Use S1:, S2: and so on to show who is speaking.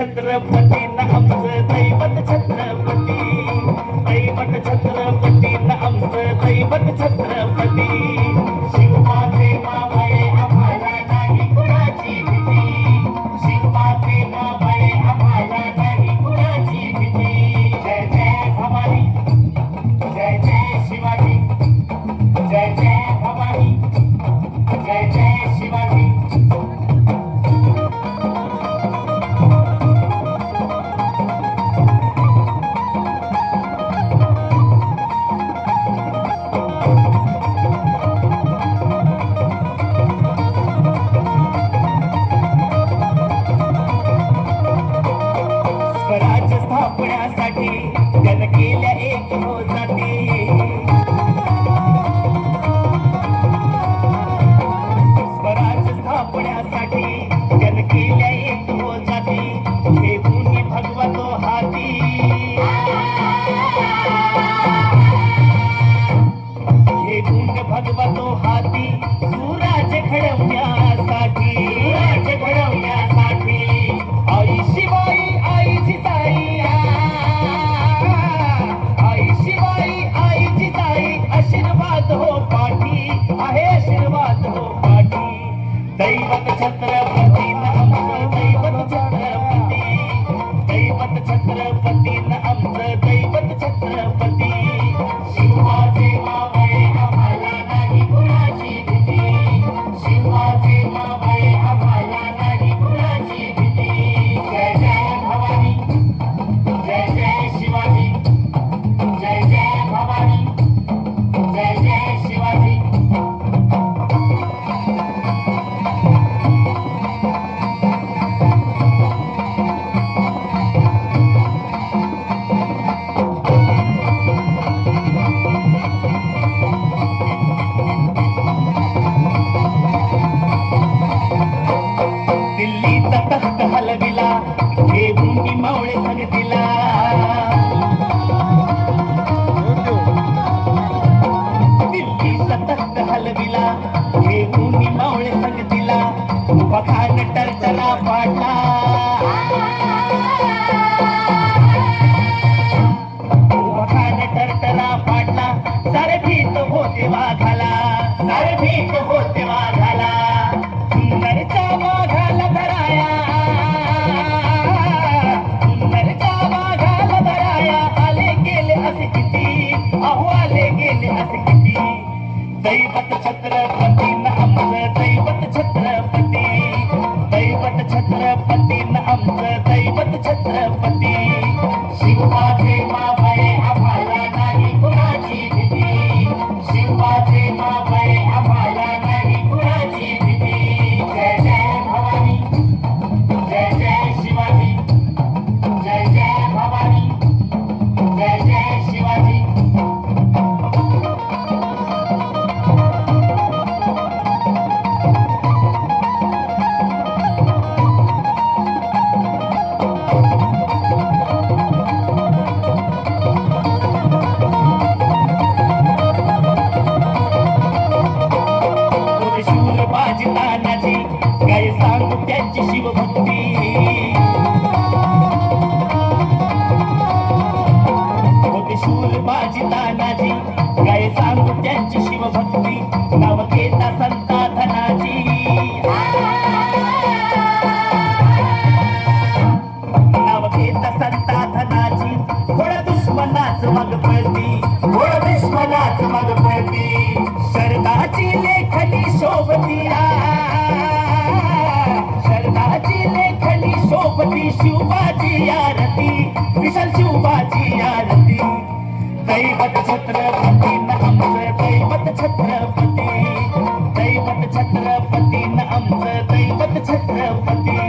S1: छत्रपती न आमचं दैवत छत्रपती, दैवत छत्रपती न आमचं दैवत छत्रपती. शिवबाचे मावळे आम्हाला नाही कुणाची भीती, शिवबाचे मावळे आम्हाला नाही कुणाची भीती. जय जय भवानी, जय जय शिवाजी, जय जय भवानी, जय जय शिवाजी. स्वराज्य स्थापण्यासाठी जन केल्या एक हो जाती, स्वराज्य स्थापण्यासाठी जन केल्या एक हो जाती. हे भूमी भगवतो हाती, हे भूमी भगवतो हाती. सुराज्य घडवण्यासाठी, सुराज्य घडवण्यासाठी आई शिवाई आई जिजाई, आई शिवाई आई जिजाई. आशीर्वाद हो पाठी आहे, आशीर्वाद हो पाठी. दैवत छत्रपती न आमचं दैवत छत्रपती, दैवत छत्रपती न आमचं दैवत छत्रपती. शिवाचे मावळे आम्हाला नाही कुणाची भीती, शिवाचे मावळे आम्हाला नाही कुणाची भीती. जय जय भवानी, जय जय शिवाजी, जय जय भवानी, जय जय शिवाजी. दिल्लीचा तख्त हलविला, हे भूमी मावळे संगतीला. दिल्लीचा तख्त हलविला, हे भूमी मावळे संगतीला. बखान टरटरा पाडला, बखान टरटरा पाडला. सारे भीत होते वाघाला, सारे भीत होते वाघाला. सुंदरचा वाघाला धराया, सुंदरचा वाघाला धराया. आले गेले असे किती, अहो आले गेले असे किती. दैवत छत्रपती न आमचं दैवत छत्रपती, दैवत छत्रपती न आमचं दैवत छत्रपती. शिवाचे मावळे आम्हाला नाही कुणाची भीती, शिवाचे मावळे आम्हाला नाही कुणाची भीती. जय जय भवानी, जय जय शिवाजी, जय जय भवानी, जय जय शिवाजी. शूर बाजी तानाजी काय सांगू त्यांची शिवभक्ती, होते शूर बाजी तानाजी काय सांगू त्यांची शिवभक्ती. नाव घेता संता धनाजी, नाव घेता संता धनाजी. थोडा दुश्मनाच मग पळती, थोडा दुश्मनाच मग पळती. शरदाची लेखनी शोभती, शरदाची लेखनी शोभती. शिवबाची आरती, विशाल शिवबाची आरती. दैवत छत्रपती न आमचं दैवत छत्रपती, दैवत छत्रपती न आमचं दैवत छत्रपती.